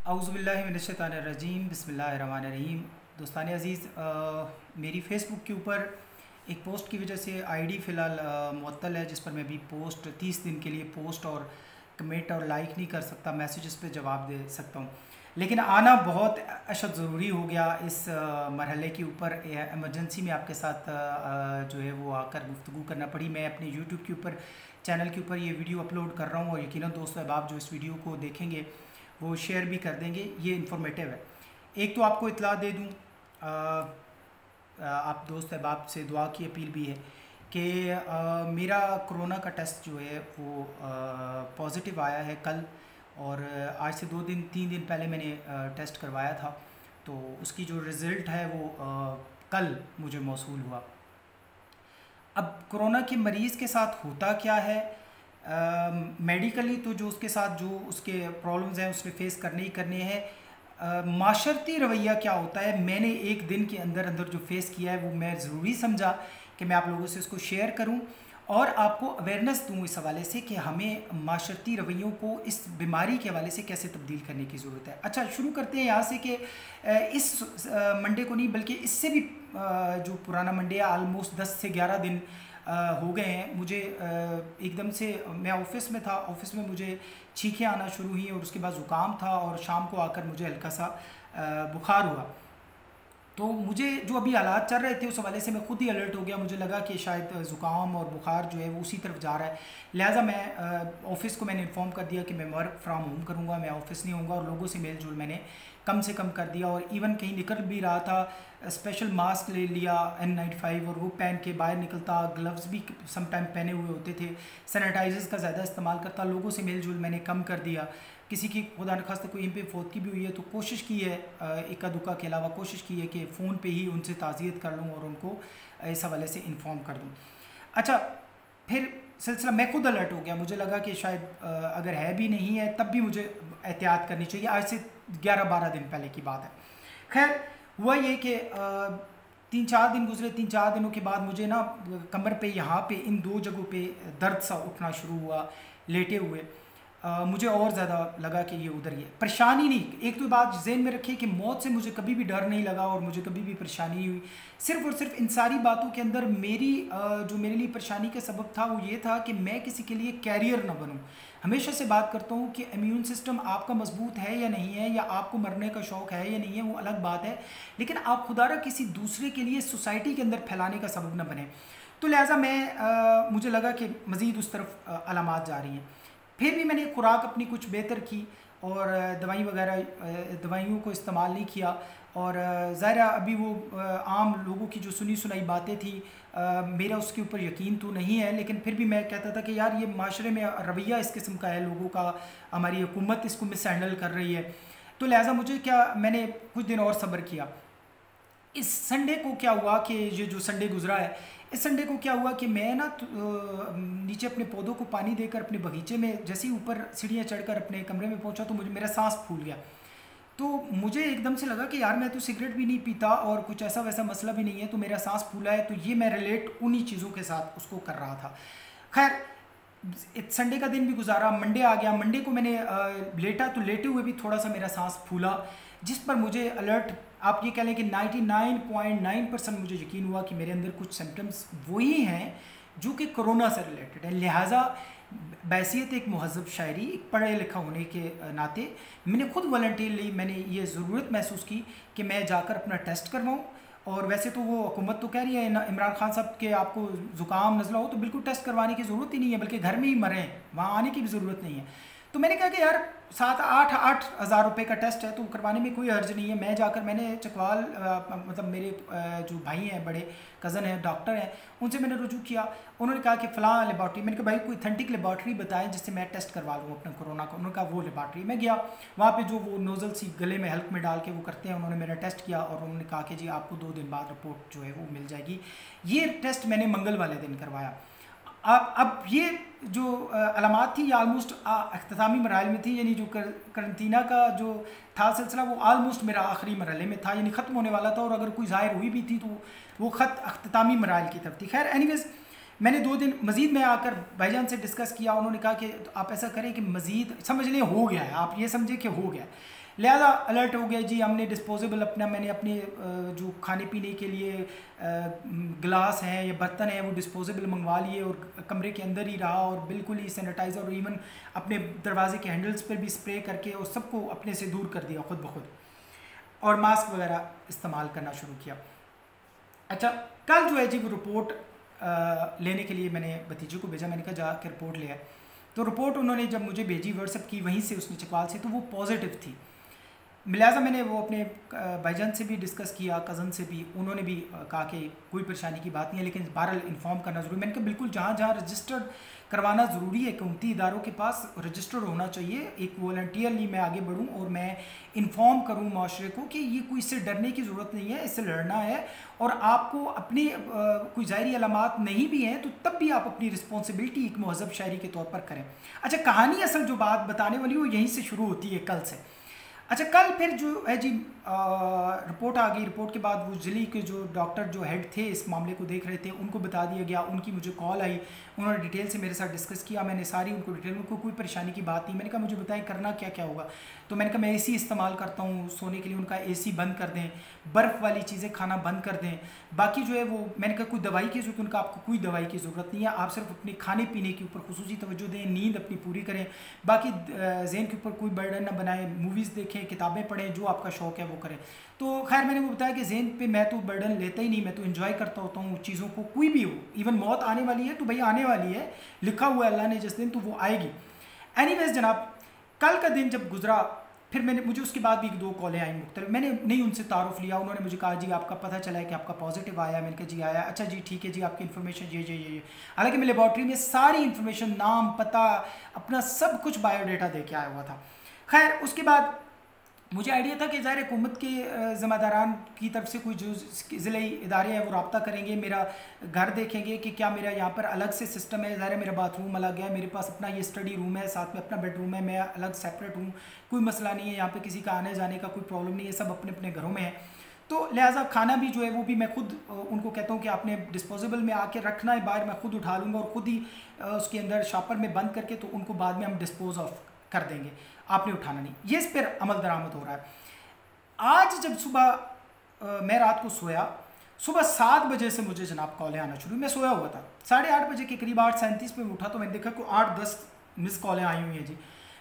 औज़ुबिल्लाहि मिनश्शैतानिर्रजीम बिस्मिल्लाहिर्रहमानिर्रहीम। दोस्तान अज़ीज़, मेरी फ़ेसबुक के ऊपर एक पोस्ट की वजह से आईडी फ़िलहाल मुअत्तल है, जिस पर मैं भी पोस्ट 30 दिन के लिए पोस्ट और कमेंट और लाइक नहीं कर सकता, मैसेजेस पे जवाब दे सकता हूँ। लेकिन आना बहुत अशद ज़रूरी हो गया इस मरहले के ऊपर। एमरजेंसी में आपके साथ जो है वो आकर गुफ्तगू करना पड़ी। मैं अपने यूट्यूब के ऊपर चैनल के ऊपर ये वीडियो अपलोड कर रहा हूँ और यकीनन दोस्तों अहबाब जो इस वीडियो को देखेंगे वो शेयर भी कर देंगे। ये इन्फॉर्मेटिव है। एक तो आपको इतला दे दूँ, आप दोस्त अहबाब से दुआ की अपील भी है कि मेरा कोरोना का टेस्ट जो है वो पॉजिटिव आया है कल, और आज से 2-3 दिन पहले मैंने टेस्ट करवाया था, तो उसकी जो रिज़ल्ट है वो कल मुझे मौसूल हुआ। अब कोरोना के मरीज़ के साथ होता क्या है, मेडिकली तो जो उसके साथ जो उसके प्रॉब्लम्स हैं उसने फेस करने ही करने हैं। माशरती रवैया क्या होता है, मैंने एक दिन के अंदर अंदर जो फेस किया है वो मैं ज़रूरी समझा कि मैं आप लोगों से इसको शेयर करूं और आपको अवेयरनेस दूं इस हवाले से कि हमें माशरती रवैयों को इस बीमारी के हवाले से कैसे तब्दील करने की ज़रूरत है। अच्छा, शुरू करते हैं यहाँ से कि इस मंडे को नहीं बल्कि इससे भी जो पुराना मंडे है, आलमोस्ट 10 से 11 दिन हो गए हैं। मुझे एकदम से मैं ऑफ़िस में था, ऑफ़िस में मुझे छींकें आना शुरू हुई और उसके बाद ज़ुकाम था और शाम को आकर मुझे हल्का सा बुखार हुआ। तो मुझे जो अभी हालात चल रहे थे उस हवाले से मैं खुद ही अलर्ट हो गया। मुझे लगा कि शायद ज़ुकाम और बुखार जो है वो उसी तरफ जा रहा है, लिहाजा मैं ऑफ़िस को मैंने इन्फॉर्म कर दिया कि मैं वर्क फ्राम होम करूँगा, मैं ऑफ़िस नहीं होऊंगा, और लोगों से मेल जोल मैंने कम से कम कर दिया। और इवन कहीं निकल भी रहा था स्पेशल मास्क ले लिया N95 और वो पहन के बाहर निकलता, ग्लव्स भी सम टाइम पहने हुए होते थे, सैनिटाइजर्स का ज़्यादा इस्तेमाल करता, लोगों से मेल जोल मैंने कम कर दिया। किसी की खुदा न खास्ता कोई इन पे फौत की भी हुई है तो कोशिश की है, इक्का दुक्का के अलावा कोशिश की है कि फ़ोन पे ही उनसे ताज़ियत कर लूँ और उनको इस हवाले से इन्फॉर्म कर दूँ। अच्छा, फिर सिलसिला मैं खुद अलर्ट हो गया। मुझे लगा कि शायद अगर है भी नहीं है तब भी मुझे एहतियात करनी चाहिए। आज से 11-12 दिन पहले की बात है। खैर, हुआ ये कि 3-4 दिन गुजरे। 3-4 दिनों के बाद मुझे ना कमर पे, यहाँ पे, इन 2 जगहों पे दर्द सा उठना शुरू हुआ लेटे हुए। मुझे और ज़्यादा लगा कि ये उधर ही है। परेशानी नहीं, एक तो बात ज़हन में रखिए कि मौत से मुझे कभी भी डर नहीं लगा और मुझे कभी भी परेशानी नहीं हुई। सिर्फ़ और सिर्फ इन सारी बातों के अंदर मेरी जो मेरे लिए परेशानी का सबब था वो ये था कि मैं किसी के लिए कैरियर ना बनूं। हमेशा से बात करता हूँ कि इम्यून सिस्टम आपका मजबूत है या नहीं है, या आपको मरने का शौक़ है या नहीं है, वो अलग बात है, लेकिन आप खुदारा किसी दूसरे के लिए सोसाइटी के अंदर फैलाने का सबब न बने। तो लिहाजा मैं मुझे लगा कि मज़ीद उस तरफ अलामात जा रही हैं। फिर भी मैंने खुराक अपनी कुछ बेहतर की और दवाई वगैरह, दवाइयों को इस्तेमाल नहीं किया। और ज़ाहिर अभी वो आम लोगों की जो सुनी सुनाई बातें थी, मेरा उसके ऊपर यकीन तो नहीं है, लेकिन फिर भी मैं कहता था कि यार ये माशरे में रवैया इस किस्म का है लोगों का, हमारी हुकूमत इसको मिस हैंडल कर रही है। तो लिहाजा मुझे मैंने कुछ दिन और सब्र किया। इस संडे को क्या हुआ कि ये जो संडे गुजरा है, इस संडे को क्या हुआ कि मैं ना नीचे अपने पौधों को पानी देकर अपने बगीचे में जैसे ही ऊपर सीढ़ियाँ चढ़कर अपने कमरे में पहुंचा तो मेरा सांस फूल गया। तो मुझे एकदम से लगा कि यार मैं तो सिगरेट भी नहीं पीता और कुछ ऐसा वैसा मसला भी नहीं है, तो मेरा सांस फूला है, तो ये मैं रिलेट उन्हीं चीज़ों के साथ उसको कर रहा था। खैर, संडे का दिन भी गुजारा, मंडे आ गया। मंडे को मैंने लेटा तो लेटे हुए भी थोड़ा सा मेरा सांस फूला, जिस पर मुझे अलर्ट, आप ये कह लें कि 99.9% मुझे यकीन हुआ कि मेरे अंदर कुछ सिम्टम्स वही हैं जो कि कोरोना से रिलेटेड है। लिहाजा बैसियत एक मुहज़्ज़ब शायरी, एक पढ़े लिखा होने के नाते मैंने खुद वॉलंटियरली मैंने ये ज़रूरत महसूस की कि मैं जाकर अपना टेस्ट करवाऊँ। और वैसे तो वो हुकूमत तो कह रही है ना, इमरान खान साहब के आपको ज़ुकाम नज़ला हो तो बिल्कुल टेस्ट करवाने की ज़रूरत ही नहीं है, बल्कि घर में ही मरें, वहाँ आने की भी ज़रूरत नहीं है। तो मैंने कहा कि यार 7-8 हज़ार रुपये का टेस्ट है तो करवाने में कोई हर्ज नहीं है। मैं जाकर मैंने चकवाल मतलब मेरे जो भाई हैं, बड़े कज़न हैं, डॉक्टर हैं, उनसे मैंने रुजू किया। उन्होंने कहा कि फ़लाँ लेबॉर्ट्री, मैंने कहा भाई कोई ऑथेंटिक लेबॉर्ट्री बताएं जिससे मैं टेस्ट करवा लूँ अपना कोरोना का। उन्होंने कहा वो लेबॉर्ट्री। मैं गया वहाँ पे, जो वो नोज़ल सी गले में हल्क में डाल के वो करते हैं, उन्होंने मेरा टेस्ट किया और उन्होंने कहा कि जी आपको 2 दिन बाद रिपोर्ट जो है वो मिल जाएगी। ये टेस्ट मैंने मंगल वाले दिन करवाया। अब ये जो अलामात थी ये आलमोस्ट अख्तामी मराहल में थी, यानी जो करंतना का जो था सिलसिला वो आलमोस्ट मेरा आखिरी मरहले में था, यानी ख़त्म होने वाला था, और अगर कोई ज़ाहिर हुई भी थी तो वो ख़त अख्तामी मराहल की तरफ थी। खैर एनीवेज़, मैंने 2 दिन मज़ीद में आकर भाईजान से डिस्कस किया। उन्होंने कहा कि आप ऐसा करें कि मज़ीद समझ लें हो गया है, आप ये समझे कि हो गया है, लिहाजा अलर्ट हो गया जी। हमने डिस्पोजेबल मैंने अपने जो खाने पीने के लिए गिलास हैं या बर्तन हैं वो डिस्पोजेबल मंगवा लिए और कमरे के अंदर ही रहा, और बिल्कुल ही सैनिटाइज़र और इवन अपने दरवाजे के हैंडल्स पर भी स्प्रे करके और सबको अपने से दूर कर दिया खुद ब खुद, और मास्क वगैरह इस्तेमाल करना शुरू किया। अच्छा, कल जो है जी वो रिपोर्ट लेने के लिए मैंने भतीजे को भेजा, मैंने कहा जा के रिपोर्ट ले आए। तो रिपोर्ट उन्होंने जब मुझे भेजी व्हाट्सएप की, वहीं से उसने चकवाल से, तो वो पॉजिटिव थी। लिहाजा मैंने वो अपने भाईजान से भी डिस्कस किया, कज़न से भी, उन्होंने भी कहा कि कोई परेशानी की बात नहीं है, लेकिन बहरहाल इन्फॉर्म करना ज़रूरी। मैंने कहा बिल्कुल, जहाँ जहाँ रजिस्टर्ड करवाना ज़रूरी है, हुकूमती इदारों के पास रजिस्टर्ड होना चाहिए। एक वॉलंटियरली मैं आगे बढ़ूँ और मैं इन्फॉर्म करूँ माशरे को कि ये कोई इससे डरने की ज़रूरत नहीं है, इससे लड़ना है, और आपको अपनी कोई ज़ाहिरी अलामात नहीं भी हैं तो तब भी आप अपनी रिस्पॉन्सिबिलिटी एक महज़ब शहरी के तौर पर करें। अच्छा, कहानी असल जो बात बताने वाली वो यहीं से शुरू होती है, कल से। अच्छा, कल फिर जो है जी रिपोर्ट आ गई। रिपोर्ट के बाद वो ज़िले के जो डॉक्टर जो हेड थे इस मामले को देख रहे थे, उनको बता दिया गया। उनकी मुझे कॉल आई, उन्होंने डिटेल से मेरे साथ डिस्कस किया। मैंने सारी उनको डिटेल, उनको कोई परेशानी की बात नहीं। मैंने कहा मुझे बताएं करना क्या क्या होगा। तो मैंने कहा मैं एसी इस्तेमाल करता हूँ सोने के लिए, उनका एसी बंद कर दें, बर्फ़ वाली चीज़ें खाना बंद कर दें। बाकी जो है वो मैंने कहा कोई दवाई की ज़रूरत, उनका आपको कोई दवाई की ज़रूरत नहीं है, आप सिर्फ अपने खाने पीने के ऊपर खुसूसी तवज्जो दें, नींद अपनी पूरी करें, बाकी ज़हन के ऊपर कोई बर्डन ना बनाएं, मूवीज़ देखें, किताबें पढ़ें, जो आपका शौक़ है वो करें। तो खैर मैंने वो बताया कि ज़हन पे मैं तो बर्डन लेता ही नहीं, मैं तो एंजॉय करता होता हूँ चीज़ों को, कोई भी हो। इवन मौत आने वाली है तो भाई आने वाली है, लिखा हुआ है अल्लाह ने जिस दिन, तो वो आएगी। एनीवेज जनाब, कल का दिन जब गुजरा, फिर मुझे उसके बाद भी 2 कॉलें आई मुख्तलिफ। मैंने नहीं उनसे तारुफ लिया, उन्होंने मुझे कहा जी आपका पता चला है कि आपका पॉजिटिव आया। मैंने कहा जी आया। अच्छा जी ठीक है जी, आपकी इन्फॉर्मेशन ये। हालांकि मैं लेबॉर्ट्री में सारी इन्फॉर्मेशन, नाम, पता, अपना सब कुछ बायोडाटा दे के आया हुआ था। खैर उसके बाद मुझे आइडिया था कि ज़ाहिर हुकूमत के ज़िम्मेदारान की तरफ से कोई जो ज़िले इदारे हैं वो रब्ता करेंगे, मेरा घर देखेंगे कि क्या मेरा यहाँ पर अलग से सिस्टम है। ज़ाहिर है मेरा बाथरूम अलग है, मेरे पास अपना ये स्टडी रूम है, साथ में अपना बेडरूम है, मैं अलग सेपरेट हूँ, कोई मसला नहीं है, यहाँ पे किसी का आने जाने का कोई प्रॉब्लम नहीं है, सब अपने अपने घरों में है। तो लिहाजा खाना भी जो है वो भी मैं खुद उनको कहता हूँ कि आपने डिस्पोजेबल में आके रखना है, बाहर मैं खुद उठा लूँगा और ख़ुद ही उसके अंदर शॉपर में बंद करके तो उनको बाद में हम डिस्पोज ऑफ कर देंगे, आपने उठाना नहीं। ये इस पर अमल दरामद हो रहा है। आज जब सुबह मैं रात को सोया, सुबह 7 बजे से मुझे जनाब कॉलें आना शुरू। मैं सोया हुआ था, 8:30 बजे के करीब 8:37 पे उठा तो मैंने देखा कि 8-10 मिस कॉलें आई हुई हैं जी।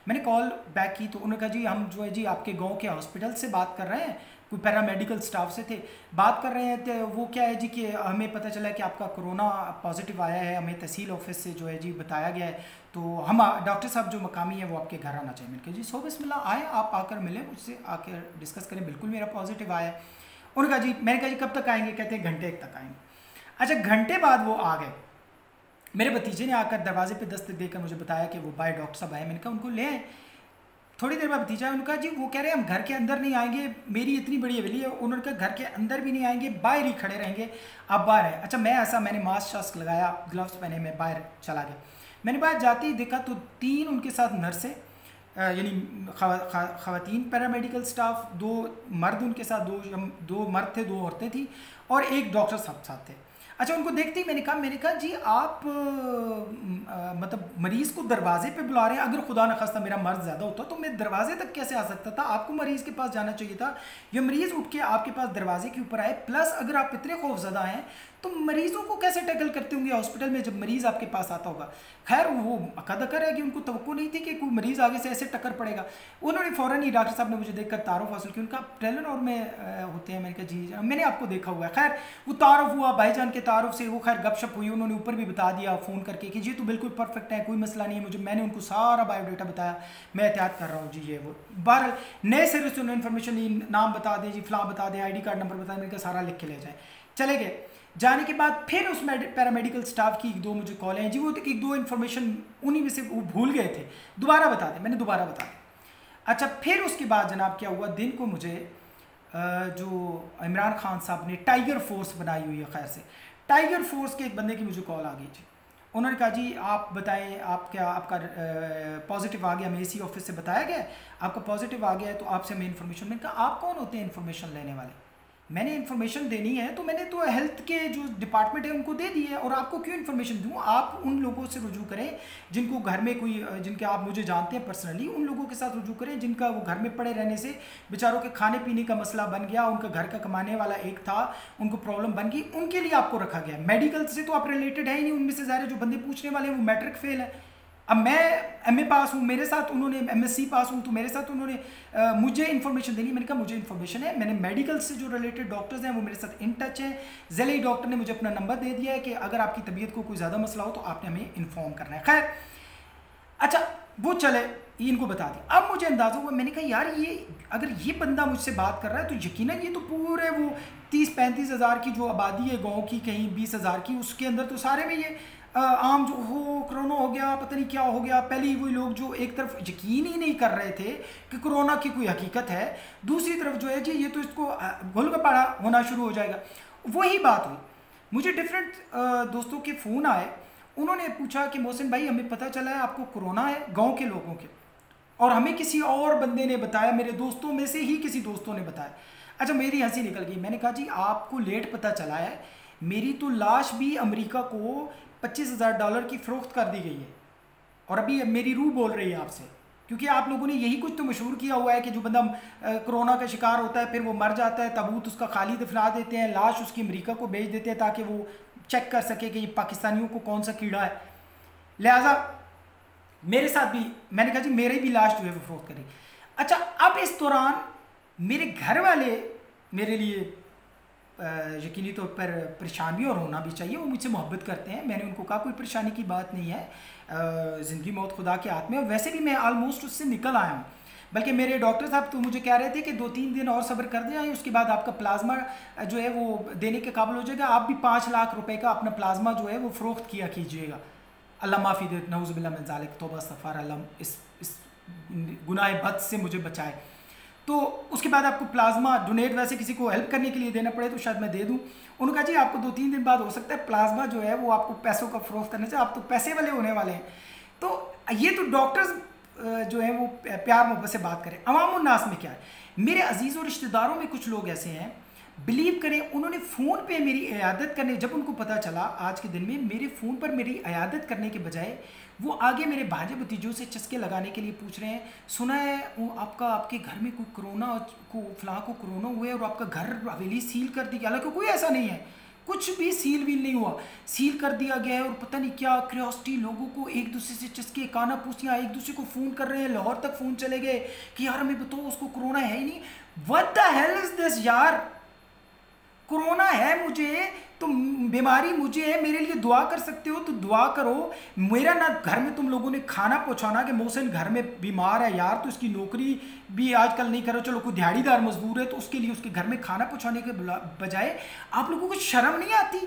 मैंने कॉल बैक की तो उन्होंने कहा जी हम जो है जी आपके गांव के हॉस्पिटल से बात कर रहे हैं, कोई पैरामेडिकल स्टाफ से थे, बात कर रहे हैं। तो वो क्या है जी कि हमें पता चला कि आपका कोरोना पॉजिटिव आया है, हमें तहसील ऑफिस से जो है जी बताया गया है, तो हम डॉक्टर साहब जो मकामी है वो आपके घर आना चाहिए। मैंने कहा जी सो बिस्मिल्लाह आए, आप आकर मिलें मुझसे, आकर डिस्कस करें, बिल्कुल मेरा पॉजिटिव आया है। उन्होंने कहा जी, मैंने कहा जी कब तक आएंगे? कहते हैं घंटे तक आएंगे। अच्छा, घंटे बाद वो आ गए। मेरे भतीजे ने आकर दरवाजे पे दस्तक देकर मुझे बताया कि वो बाय डॉक्टर साहब आए। मैंने कहा उनको ले आए। थोड़ी देर बाद भतीजा उनका जी वो कह रहे हैं हम घर के अंदर नहीं आएंगे, मेरी इतनी बड़ी हवेली है, उन्होंने कहा घर के अंदर भी नहीं आएंगे, बाहर ही खड़े रहेंगे, आप बाहर हैं। अच्छा, मैंने मास्क शास्क लगाया, ग्लव्स पहने, मैं बाहर चला गया। मैंने बाहर जाते ही देखा तो 3 उनके साथ नर्सें, यानी ख़वातीन पैरामेडिकल स्टाफ, 2 मर्द उनके साथ, 2 मर्द थे, 2 औरतें थी, और एक डॉक्टर साथ थे। अच्छा, उनको देखते ही मैंने कहा जी आप मतलब मरीज़ को दरवाजे पे बुला रहे हैं, अगर खुदा न खास्ता मेरा मर्ज़ ज़्यादा होता तो मैं दरवाजे तक कैसे आ सकता था? आपको मरीज़ के पास जाना चाहिए था, ये मरीज़ उठ के आपके पास दरवाजे के ऊपर आए। प्लस अगर आप इतने खौफज़दा हैं तो मरीज़ों को कैसे टैकल करते होंगे हॉस्पिटल में जब मरीज़ आपके पास आता होगा? खैर वो अकदकर है कि उनको तवक्को नहीं थी कि कोई मरीज़ आगे से ऐसे टक्कर पड़ेगा। उन्होंने फ़ौरन ही, डॉक्टर साहब ने मुझे देखकर तारुफ हासिल किया, उनका टेलीनॉर में होते हैं। मैंने कहा जी मैंने आपको देखा हुआ है। खैर वो तारुफ हुआ, भाईजान के तारुफ से वो खैर गपशप हुई। उन्होंने ऊपर भी बता दिया फ़ोन करके कि जी तो बिल्कुल परफेक्ट है, कोई मसला नहीं है। मैंने उनको सारा बायोडाटा बताया, मैं एहतियात कर रहा हूँ जी ये वो। बहरहाल नए सिरे से उन्होंने इन्फॉर्मेशन ली, नाम बता दें जी, फलां बता दें, ID कार्ड नंबर बता दें, मैंने कहा सारा लिख के ले जाए। चले गए। जाने के बाद फिर उस पैरामेडिकल स्टाफ की 2 मुझे कॉल हैं जी, वो 1-2 इन्फॉर्मेशन उन्हीं में से वो भूल गए थे, दोबारा बता दें, मैंने दोबारा बता दें। अच्छा, फिर उसके बाद जनाब क्या हुआ, दिन को मुझे जो इमरान खान साहब ने टाइगर फोर्स बनाई हुई है, खैर से टाइगर फोर्स के एक बंदे की मुझे कॉल आ गई जी। उन्होंने कहा जी आप बताएं आपका पॉजिटिव आ गया, हमें AC ऑफिस से बताया गया आपका पॉजिटिव आ गया है, तो आपसे हमें इन्फॉर्मेशन। मैंने कहा आप कौन होते हैं इन्फॉर्मेशन लेने वाले? मैंने इन्फॉर्मेशन देनी है तो मैंने तो हेल्थ के जो डिपार्टमेंट है उनको दे दी है, और आपको क्यों इन्फॉर्मेशन दूँ? आप उन लोगों से रुजू करें जिनको घर में कोई, जिनके आप मुझे जानते हैं पर्सनली, उन लोगों के साथ रुजू करें जिनका वो घर में पड़े रहने से बेचारों के खाने पीने का मसला बन गया, उनका घर का कमाने वाला एक था, उनको प्रॉब्लम बन गई, उनके लिए आपको रखा गया। मेडिकल से तो आप रिलेटेड है ही नहीं, उनमें से ज़्यादा जो बंदे पूछने वाले हैं वो मैट्रिक फेल है। अब मैं एमए पास हूँ, मेरे साथ उन्होंने एमएससी पास हूँ, तो मेरे साथ उन्होंने मुझे इन्फॉर्मेशन देनी। मैंने कहा मुझे इन्फॉर्मेशन है, मैंने मेडिकल से जो रिलेटेड डॉक्टर्स हैं वो मेरे साथ इन टच हैं। ज़िले डॉक्टर ने मुझे अपना नंबर दे दिया है कि अगर आपकी तबीयत को कोई ज़्यादा मसला हो तो आपने हमें इन्फॉर्म करना है। खैर अच्छा, वो चले, ये इनको बता दिया। अब मुझे अंदाज़ा हुआ, मैंने कहा यार ये अगर ये बंदा मुझसे बात कर रहा है तो यकीनन ये तो पूरे वो 30-35 हज़ार की जो आबादी है गाँव की, कहीं 20 हज़ार की, उसके अंदर तो सारे में ये आम जो हो कोरोना हो गया, पता नहीं क्या हो गया। पहले ही वही लोग जो एक तरफ यकीन ही नहीं कर रहे थे कि कोरोना की कोई हकीकत है, दूसरी तरफ जो है जी ये तो इसको गोलगप्पा होना शुरू हो जाएगा। वही बात हुई, मुझे डिफरेंट दोस्तों के फ़ोन आए, उन्होंने पूछा कि मोहसिन भाई हमें पता चला है आपको कोरोना है, गाँव के लोगों के, और हमें किसी और बंदे ने बताया, मेरे दोस्तों में से ही किसी दोस्तों ने बताया। अच्छा, मेरी हंसी निकल गई। मैंने कहा जी आपको लेट पता चला है, मेरी तो लाश भी अमेरिका को $25,000 की फ़रोख्त कर दी गई है, और अभी मेरी रूह बोल रही है आपसे, क्योंकि आप लोगों ने यही कुछ तो मशहूर किया हुआ है कि जो बंदा कोरोना का शिकार होता है फिर वो मर जाता है, ताबूत उसका खाली दफना देते हैं, लाश उसकी अमेरिका को भेज देते हैं ताकि वो चेक कर सके कि ये पाकिस्तानियों को कौन सा कीड़ा है। लिहाजा मेरे साथ भी, मैंने कहा जी मेरी भी लाश जो है वो फ़रोख्त करी। अच्छा, अब इस दौरान मेरे घर वाले मेरे लिए यकीनी तौर पर परेशान भी और होना भी चाहिए, वो मुझसे मोहब्बत करते हैं। मैंने उनको कहा कोई परेशानी की बात नहीं है, ज़िंदगी मौत खुदा के हाथ में, और वैसे भी मैं आलमोस्ट उससे निकल आया हूँ। बल्कि मेरे डॉक्टर साहब तो मुझे कह रहे थे कि 2-3 दिन और सब्र कर दें, उसके बाद आपका प्लाज्मा जो है वो देने के काबिल हो जाएगा, आप भी 5 लाख रुपए का अपना प्लाज्मा जो है वो फ़रोख्त किया कीजिएगा। अल्लाह माफ़ी दे, नऊज़ुबिल्लाह मिन ज़ालिक, तौबा इस्तग़फ़ार, अल्लाह इस गुनाह बद से मुझे बचाए। तो उसके बाद आपको प्लाज्मा डोनेट वैसे किसी को हेल्प करने के लिए देना पड़े तो शायद मैं दे दूं। उन्होंने कहा जी आपको 2-3 दिन बाद हो सकता है प्लाज्मा जो है वो आपको पैसों का फ़रोख्त करने से, आप तो पैसे वाले होने वाले हैं। तो ये तो डॉक्टर्स जो है वो प्यार मोहब्बत से बात करें। अवामुन नास में क्या है, मेरे अजीज़ और रिश्तेदारों में कुछ लोग ऐसे हैं, बिलीव करें, उन्होंने फ़ोन पे मेरी इयादत करने, जब उनको पता चला आज के दिन में, मेरे फ़ोन पर मेरी इयादत करने के बजाय वो आगे मेरे भांजे भतीजों से चस्के लगाने के लिए पूछ रहे हैं, सुना है वो आपके घर में कोई कोरोना को फलां को कोरोना हुआ है और आपका घर हवेली सील कर दी। हालांकि कोई ऐसा नहीं है, कुछ भी सील वील नहीं हुआ, सील कर दिया गया है। और पता नहीं क्या क्यूरियोसिटी, लोगों को एक दूसरे से चस्के, काना पूछियाँ, एक दूसरे को फ़ोन कर रहे हैं, लाहौर तक फ़ोन चले गए कि यार हमें बताओ उसको कोरोना है ही नहीं। What the hell is this यार, कोरोना है मुझे तो बीमारी मुझे है, मेरे लिए दुआ कर सकते हो तो दुआ करो। मेरा ना घर में तुम लोगों ने खाना पहुंचाना कि मोहसिन घर में बीमार है यार, तो इसकी नौकरी भी आजकल नहीं करो, चलो कोई दिहाड़ीदार मजदूर है तो उसके लिए उसके घर में खाना पहुंचाने के बजाय आप लोगों को शर्म नहीं आती।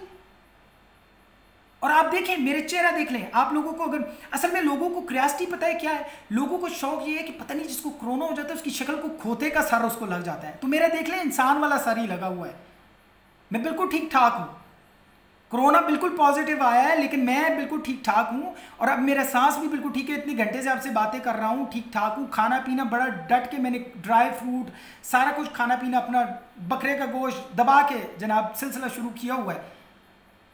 और आप देखें, मेरे चेहरा देख लें आप लोगों को, अगर असल में लोगों को क्रियासिटी पता है क्या है, लोगों को शौक ये है कि पता नहीं जिसको कोरोना हो जाता है उसकी शक्ल को खोते का सर उसको लग जाता है, तो मेरा देख लें इंसान वाला सर ही लगा हुआ है। मैं बिल्कुल ठीक ठाक हूँ, कोरोना बिल्कुल पॉजिटिव आया है लेकिन मैं बिल्कुल ठीक ठाक हूँ, और अब मेरा सांस भी बिल्कुल ठीक है। इतनी घंटे से आपसे बातें कर रहा हूँ, ठीक ठाक हूँ। खाना पीना बड़ा डट के, मैंने ड्राई फ्रूट सारा कुछ खाना पीना अपना बकरे का गोश्त दबा के जनाब सिलसिला शुरू किया हुआ है।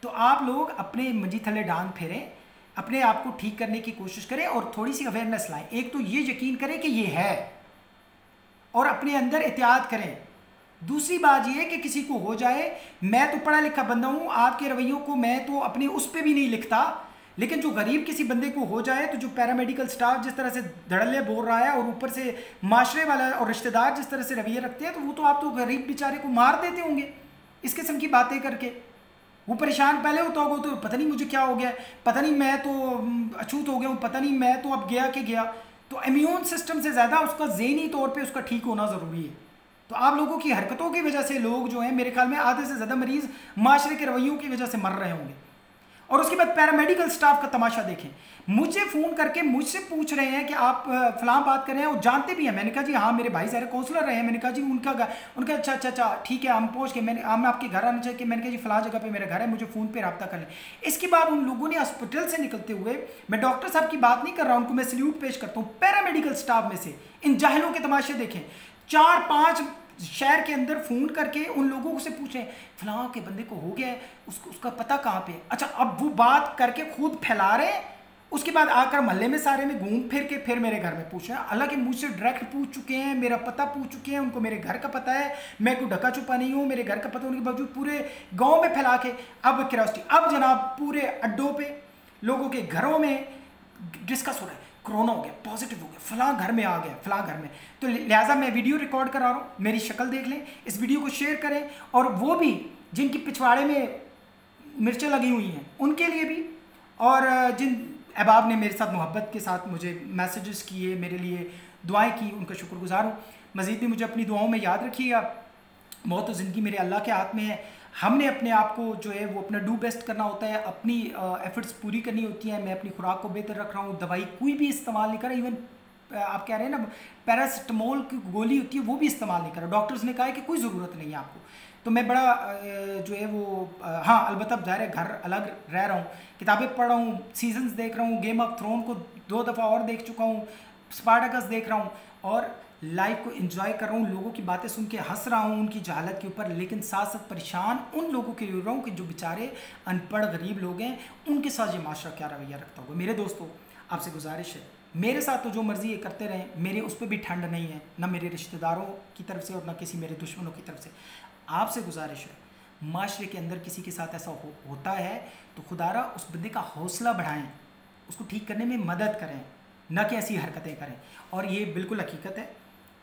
तो आप लोग अपने मंजी थले डांग फेरें, अपने आप को ठीक करने की कोशिश करें और थोड़ी सी अवेयरनेस लाएं। एक तो ये यकीन करें कि ये है और अपने अंदर एहतियात करें। दूसरी बात यह है कि किसी को हो जाए, मैं तो पढ़ा लिखा बंदा हूँ, आपके रवैयों को मैं तो अपने उस पर भी नहीं लिखता, लेकिन जो गरीब किसी बंदे को हो जाए तो जो पैरामेडिकल स्टाफ जिस तरह से धड़ल्ले बोल रहा है और ऊपर से माशरे वाला और रिश्तेदार जिस तरह से रवैया रखते हैं, तो वो तो आप तो गरीब बेचारे को मार देते होंगे इस किस्म की बातें करके। वो परेशान पहले होता होगा तो पता नहीं मुझे क्या हो गया, पता नहीं मैं तो अछूत हो गया हूँ, पता नहीं मैं तो अब गया कि गया। तो इम्यून सिस्टम से ज़्यादा उसका ज़हनी तौर पे उसका ठीक होना ज़रूरी है। तो आप लोगों की हरकतों की वजह से लोग जो हैं, मेरे ख्याल में आधे से ज़्यादा मरीज़ माशरे के रवैयों की वजह से मर रहे होंगे। और उसके बाद पैरामेडिकल स्टाफ का तमाशा देखें, मुझे फ़ोन करके मुझसे पूछ रहे हैं कि आप फलां बात कर रहे हैं, और जानते भी हैं। मैंने कहा जी हाँ, मेरे भाई सारे काउंसलर रहे हैं। मैंने कहा जी उनका अच्छा ठीक है, हम पहुँच के मैंने हम आपके घर आना चाहिए कि मैंने कहा जी फलां जगह पे मेरा घर है, मुझे फ़ोन पे रब्ता कर लें। इसके बाद उन लोगों ने हॉस्पिटल से निकलते हुए, मैं डॉक्टर साहब की बात नहीं कर रहा हूँ, उनको मैं सल्यूट पेश करता हूँ, पैरामेडिकल स्टाफ में से इन जाहिलों के तमाशे देखें। 4-5 शहर के अंदर फ़ोन करके उन लोगों से पूछें फलां के बंदे को हो गया है, उसका पता कहाँ पे है। अच्छा, अब वो बात करके खुद फैला रहे हैं, उसके बाद आकर मोहल्ले में सारे में घूम फिर के फिर मेरे घर में पूछ रहे हैं। हालांकि मुझसे डायरेक्ट पूछ चुके हैं, मेरा पता पूछ चुके हैं, उनको मेरे घर का पता है, मैं कोई ढका छुपा नहीं हूँ, मेरे घर का पता, उनके बावजूद पूरे गांव में फैला के अब क्यूरियोसिटी, अब जनाब पूरे अड्डों पे लोगों के घरों में डिस्कस हो रहा है, कोरोना हो गया, पॉजिटिव हो गया, फलां घर में आ गया, फलां घर में। तो लिहाजा मैं वीडियो रिकॉर्ड करा रहा हूँ, मेरी शक्ल देख लें, इस वीडियो को शेयर करें, और वो भी जिनकी पिछवाड़े में मिर्चें लगी हुई हैं उनके लिए भी, और जिन अहबाब ने मेरे साथ मोहब्बत के साथ मुझे मैसेजेस किए, मेरे लिए दुआएं की, उनका शुक्रगुजार हूँ। मज़ीद भी मुझे अपनी दुआओं में याद रखिएगा। मौत तो ज़िंदगी मेरे अल्लाह के हाथ में है, हमने अपने आप को जो है वो अपना डू बेस्ट करना होता है, अपनी एफर्ट्स पूरी करनी होती हैं। मैं अपनी खुराक को बेहतर रख रहा हूँ, दवाई कोई भी इस्तेमाल नहीं कर रहा, इवन आप कह रहे हैं ना पैरासिटामोल की गोली होती है वो भी इस्तेमाल नहीं कर रहा, डॉक्टर्स ने कहा है कि कोई ज़रूरत नहीं है आपको। तो मैं बड़ा जो है वो हाँ अलबत्ता ज़ाहिर है घर अलग रह रहा हूँ, किताबें पढ़ रहा हूँ, सीजन्स देख रहा हूँ, गेम ऑफ थ्रोन को 2 दफ़ा और देख चुका हूँ, स्पार्टकस देख रहा हूँ, और लाइफ को एंजॉय कर रहा हूँ, लोगों की बातें सुन के हंस रहा हूँ उनकी जहालत के ऊपर, लेकिन साथ साथ परेशान उन लोगों के लिए हो रहा हूँ कि जो बेचारे अनपढ़ गरीब लोग हैं, उनके साथ ये माशरा क्या रवैया रखता होगा। मेरे दोस्तों, आपसे गुजारिश है, मेरे साथ तो जो मर्ज़ी ये करते रहें, मेरे उस पर भी ठंड नहीं है, ना मेरे रिश्तेदारों की तरफ से और ना किसी मेरे दुश्मनों की तरफ से। आपसे गुजारिश है, माशरे के अंदर किसी के साथ ऐसा होता है तो खुदारा उस बंदे का हौसला बढ़ाएं, उसको ठीक करने में मदद करें, ना कि ऐसी हरकतें करें। और ये बिल्कुल हकीकत है,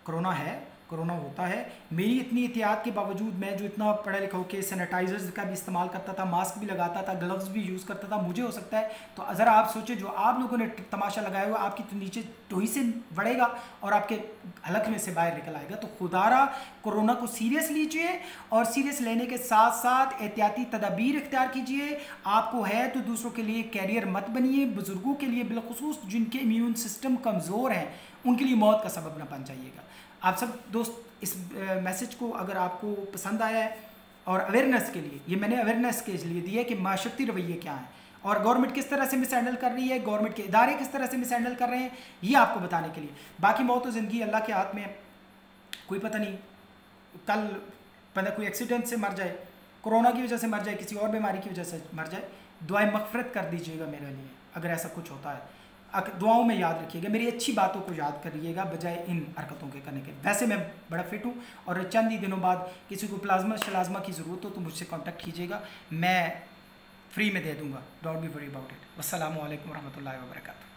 कोरोना है, कोरोना होता है। मेरी इतनी एहतियात के बावजूद, मैं जो इतना पढ़ा लिखा हो के सैनिटाइजर्स का भी इस्तेमाल करता था, मास्क भी लगाता था, ग्लव्स भी यूज़ करता था, मुझे हो सकता है तो ज़रा आप सोचें जो आप लोगों ने तमाशा लगाया हुआ आपकी तो नीचे टोही से बढ़ेगा और आपके हलक में से बाहर निकल आएगा। तो खुदारा कोरोना को सीरियस लीजिए, और सीरियस लेने के साथ साथ एहतियाती तदाबीर इख्तियार कीजिए। आपको है तो दूसरों के लिए कैरियर मत बनिए, बुजुर्गों के लिए बिलखुसूस जिनके इम्यून सिस्टम कमज़ोर हैं उनके लिए मौत का सबब न बन जाइएगा। आप सब दोस्त इस मैसेज को अगर आपको पसंद आया है, और अवेयरनेस के लिए, ये मैंने अवेयरनेस के लिए दिया है कि माशरती रवैये क्या हैं और गवर्नमेंट किस तरह से मिस हैंडल कर रही है, गवर्नमेंट के इदारे किस तरह से मिस हैंडल कर रहे हैं, ये आपको बताने के लिए। बाकी मौत तो ज़िंदगी अल्लाह के हाथ में है, कोई पता नहीं, कल बंदा कोई एक्सीडेंट से मर जाए, कोरोना की वजह से मर जाए, किसी और बीमारी की वजह से मर जाए। दुआएं मग़फ़िरत कर दीजिएगा मेरे लिए अगर ऐसा कुछ होता है। दुआओं में याद रखिएगा, मेरी अच्छी बातों को याद करिएगा बजाय इन हरकतों के करने के। वैसे मैं बड़ा फिट हूँ, और चंद ही दिनों बाद किसी को प्लाज्मा शलाज्मा की ज़रूरत हो तो मुझसे कांटेक्ट कीजिएगा, मैं फ्री में दे दूँगा, don't be worry about it. अस्सलामु अलैकुम रहमतुल्लाहि व बरकातहू।